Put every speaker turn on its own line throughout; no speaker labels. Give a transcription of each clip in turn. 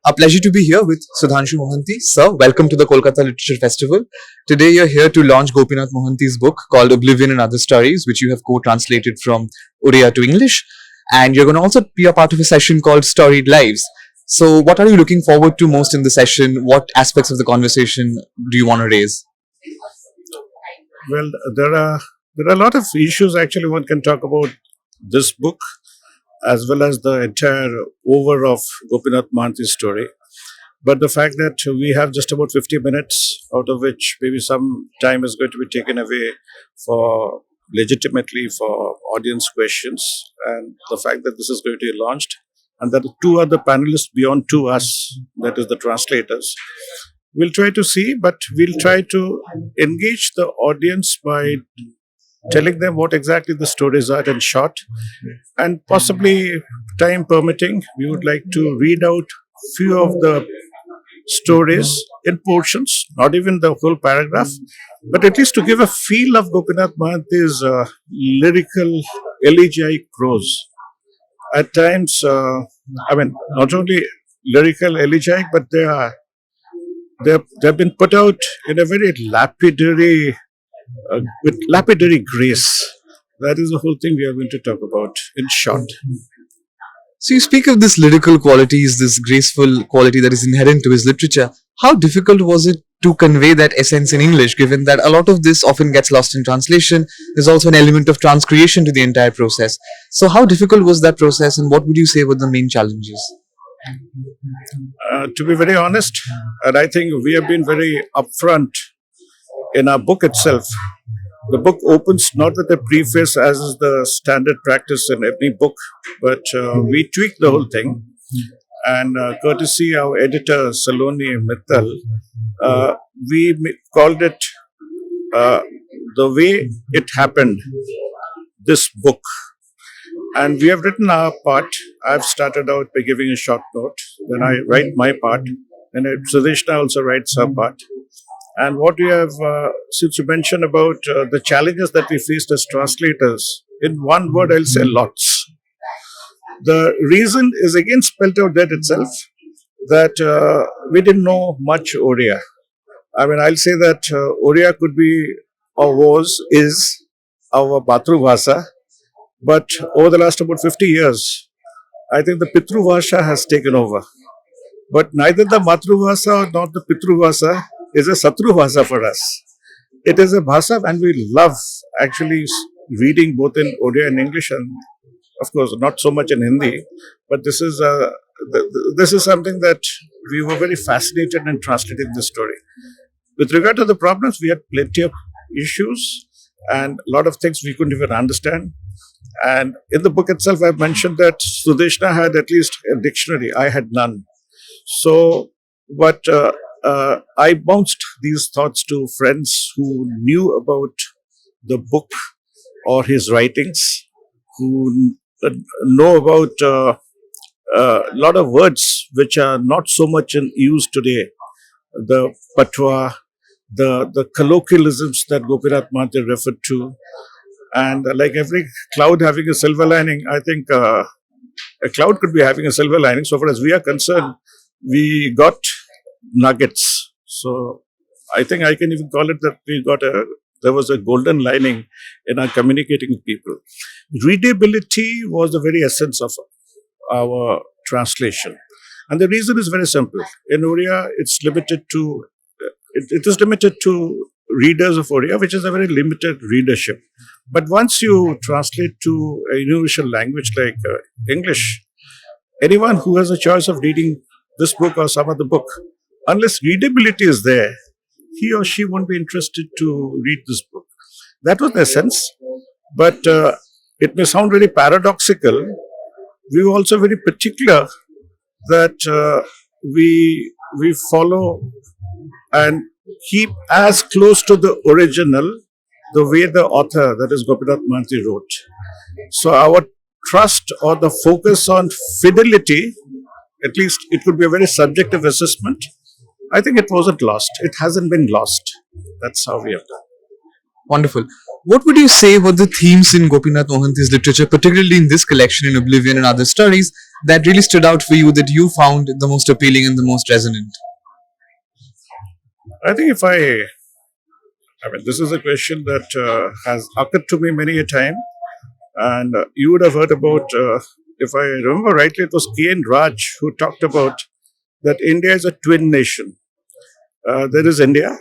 A pleasure to be here with Sudhansu Mohanty. Sir, welcome to the Kolkata Literature Festival. Today you're here to launch Gopinath Mohanty's book called Oblivion and Other Stories, which you have co-translated from Oriya to English. And you're going to also be a part of a session called Storied Lives. So what are you looking forward to most in the session? What aspects of the conversation do you want to raise?
Well, there are a lot of issues actually one can talk about this book as well as the entire over of Gopinath Mohanty's story. But the fact that we have just about 50 minutes, out of which maybe some time is going to be taken away for legitimately for audience questions, and the fact that this is going to be launched, and that the two other panelists beyond to us, that is the translators, we'll try to see, but we'll try to engage the audience by telling them what exactly the stories are in short, and possibly, time permitting, we would like to read out few of the stories in portions, not even the whole paragraph, but at least to give a feel of Gopinath Mohanty's lyrical elegiac prose. At times, not only lyrical elegiac, but they've been put out in a very lapidary, with lapidary grace. That is the whole thing we are going to talk about in short.
So you speak of this lyrical qualities, this graceful quality that is inherent to his literature. How difficult was it to convey that essence in English, given that a lot of this often gets lost in translation? There's also an element of transcreation to the entire process. So how difficult was that process, and what would you say were the main challenges?
To be very honest, and I think we have been very upfront in our book itself. The book opens not with a preface as is the standard practice in any book, but we tweak the whole thing. And courtesy our editor Saloni Mittal, called it The Way It Happened, this book. And we have written our part. I've started out by giving a short note, then I write my part, and Sudeshna also writes her part. And what we have, since you mentioned about the challenges that we faced as translators, in one word, I'll say lots. The reason is again spelled out there itself, that we didn't know much Oriya. I'll say that Oriya could be, or is our Matru but over the last about 50 years, I think the Pitru Vasha has taken over. But neither the Matruvasa nor the Pitruvasa is a Satru Bhasa for us. It is a Bhasa, and we love actually reading both in Odia and English, and of course not so much in Hindi. But this is something that we were very fascinated in translating this story. With regard to the problems, we had plenty of issues and a lot of things we couldn't even understand. And in the book itself, I mentioned that Sudeshna had at least a dictionary. I had none. So, but I bounced these thoughts to friends who knew about the book or his writings, who know about a lot of words which are not so much in use today. The patwa, the colloquialisms that Gopinath Mohanty referred to. And like every cloud having a silver lining, I think a cloud could be having a silver lining. So far as we are concerned, we got nuggets. So I think I can even call it that there was a golden lining in our communicating with people. Readability was the very essence of our translation. And the reason is very simple. In Oriya, it is limited to readers of Oriya, which is a very limited readership. But once you translate to a universal language like English, anyone who has a choice of reading this book or some other book, unless readability is there, he or she won't be interested to read this book. That was the essence. But it may sound very paradoxical. We were also very particular that we follow and keep as close to the original the way the author, that is Gopinath Mohanty, wrote. So our trust or the focus on fidelity, at least it could be a very subjective assessment. I think it wasn't lost. It hasn't been lost. That's how we have done.
Wonderful. What would you say were the themes in Gopinath Mohanty's literature, particularly in this collection in Oblivion and Other Stories, that really stood out for you, that you found the most appealing and the most resonant?
I think I mean, this is a question that has occurred to me many a time, and you would have heard about, if I remember rightly, it was K.N. Raj who talked about that India is a twin nation. There is India,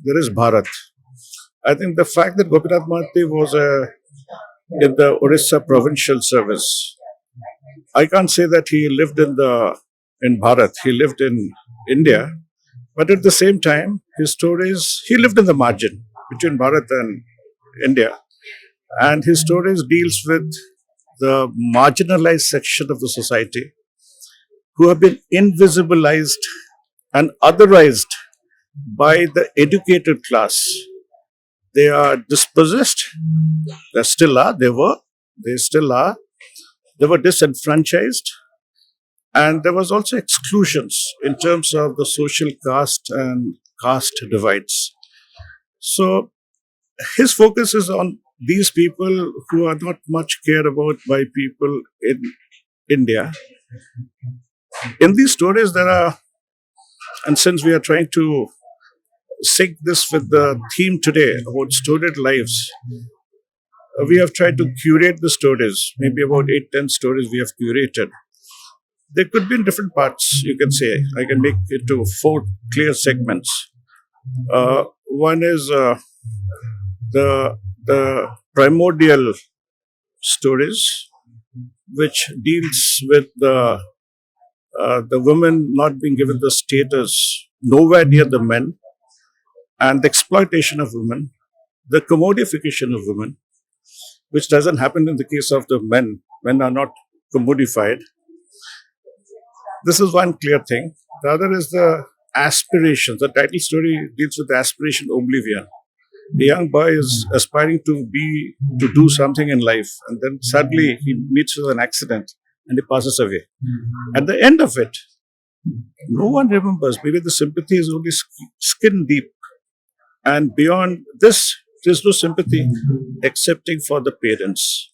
there is Bharat. I think the fact that Gopinath Mohanty was in the Orissa provincial service, I can't say that he lived in Bharat. He lived in India, but at the same time, his stories he lived in the margin between Bharat and India, and his stories deals with the marginalized section of the society who have been invisibilized and otherized by the educated class. They are dispossessed. They still are. They still are. They were disenfranchised. And there was also exclusions in terms of the social caste and caste divides. So his focus is on these people who are not much cared about by people in India. In these stories, there are, and since we are trying to sync this with the theme today about storied lives, we have tried to curate the stories, maybe about 8, 10 stories we have curated. They could be in different parts, you can say. I can make it to 4 clear segments. One is the primordial stories, which deals with the women not being given the status nowhere near the men, and the exploitation of women, the commodification of women, which doesn't happen in the case of the men. Men are not commodified. This is one clear thing. The other is the aspirations. The title story deals with the aspiration oblivion. The young boy is aspiring to do something in life, and then suddenly he meets with an accident and he passes away. At the end of it, no one remembers. Maybe the sympathy is only skin deep, and beyond this, there's no sympathy excepting for the parents.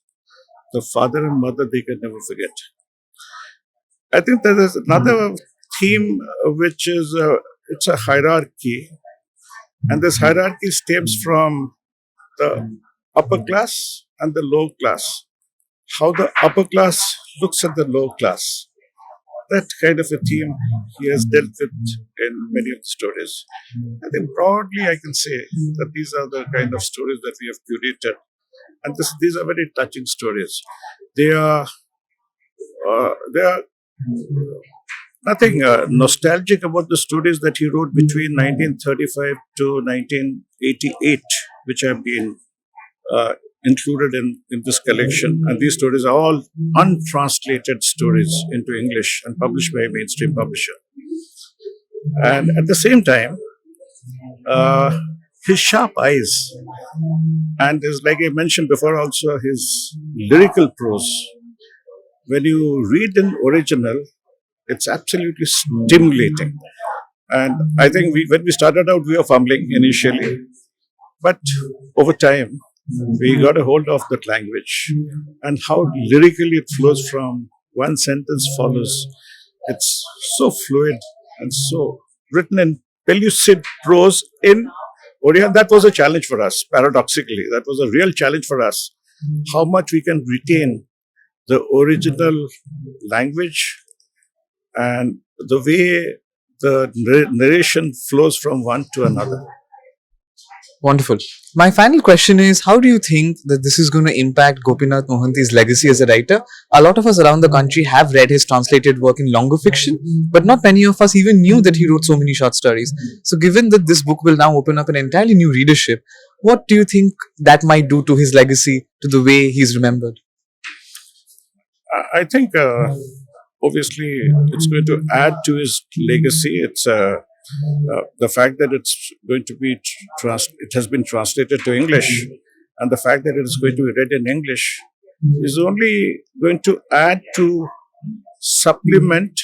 The father and mother they can never forget. I think there is another theme which is it's a hierarchy, and this hierarchy stems from the upper class and the low class. How the upper class looks at the low class. That kind of a theme he has dealt with in many of the stories. I think broadly I can say that these are the kind of stories that we have curated, and these are very touching stories. They are nothing nostalgic about the stories that he wrote between 1935 to 1988, which have been included in this collection. And these stories are all untranslated stories into English and published by a mainstream publisher. And at the same time, his sharp eyes and his, like I mentioned before, also his lyrical prose. When you read in original, it's absolutely stimulating. And I think when we started out, we were fumbling initially, but over time, we got a hold of that language and how lyrically it flows from one sentence follows. It's so fluid and so written in pellucid prose in Oriya. That was a challenge for us, paradoxically. That was a real challenge for us. How much we can retain the original language and the way the narration flows from one to another.
Wonderful. My final question is, how do you think that this is going to impact Gopinath Mohanty's legacy as a writer? A lot of us around the country have read his translated work in longer fiction, but not many of us even knew that he wrote so many short stories. So, given that this book will now open up an entirely new readership, what do you think that might do to his legacy, to the way he's remembered?
I think obviously it's going to add to his legacy. It's the fact that it's going to be it has been translated to English, and the fact that it is going to be read in English is only going to add to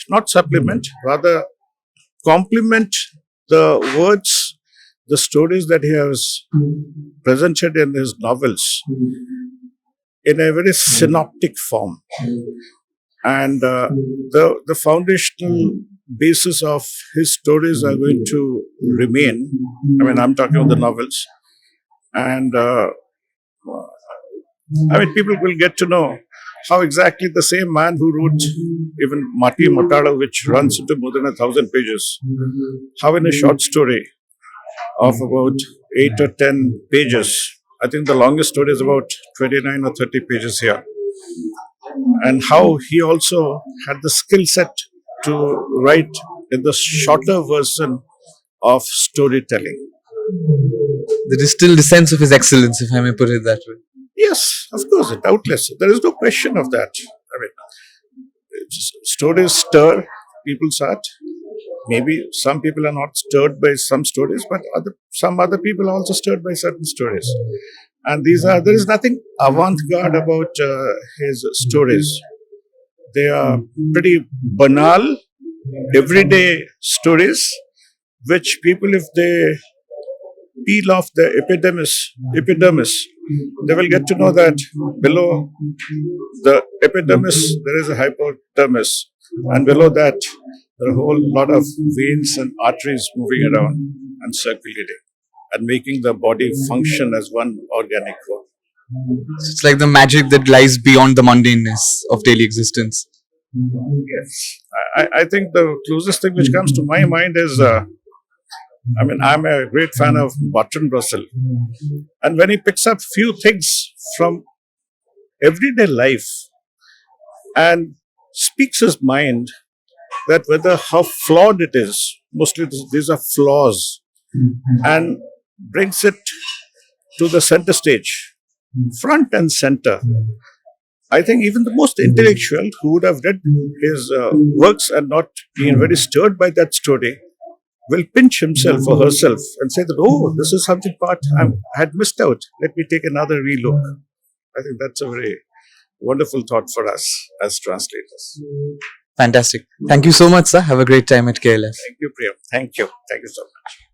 not supplement, rather complement the words the stories that he has presented in his novels in a very synoptic form. And the foundational basis of his stories are going to remain. I mean, I'm talking about the novels. And people will get to know how exactly the same man who wrote even Mati Matada, which runs into more than 1,000 pages, how in a short story of about 8 or 10 pages, I think the longest story is about 29 or 30 pages here, and how he also had the skill set to write in the shorter version of storytelling.
There is still the sense of his excellence, if I may put it that way.
Yes, of course, doubtless. There is no question of that. I mean, stories stir people's heart. Maybe some people are not stirred by some stories, but some other people are also stirred by certain stories. And there is nothing avant-garde about his stories. They are pretty banal, everyday stories, which people, if they peel off the epidermis, they will get to know that below the epidermis there is a hypodermis, and below that there are a whole lot of veins and arteries moving around and circulating and making the body function as one organic whole.
It's like the magic that lies beyond the mundaneness of daily existence.
Yes, I think the closest thing which comes to my mind is, I'm a great fan of Bertrand Russell. And when he picks up few things from everyday life and speaks his mind, that whether how flawed it is, mostly these are flaws, and brings it to the center stage, front and center. I think even the most intellectual who would have read his works and not been very stirred by that story will pinch himself or herself and say that, oh, this is something part I had missed out. Let me take another relook. I think that's a very wonderful thought for us as translators.
Fantastic. Thank you so much, sir. Have a great time at KLF.
Thank you, Priyam. Thank you. Thank you so much.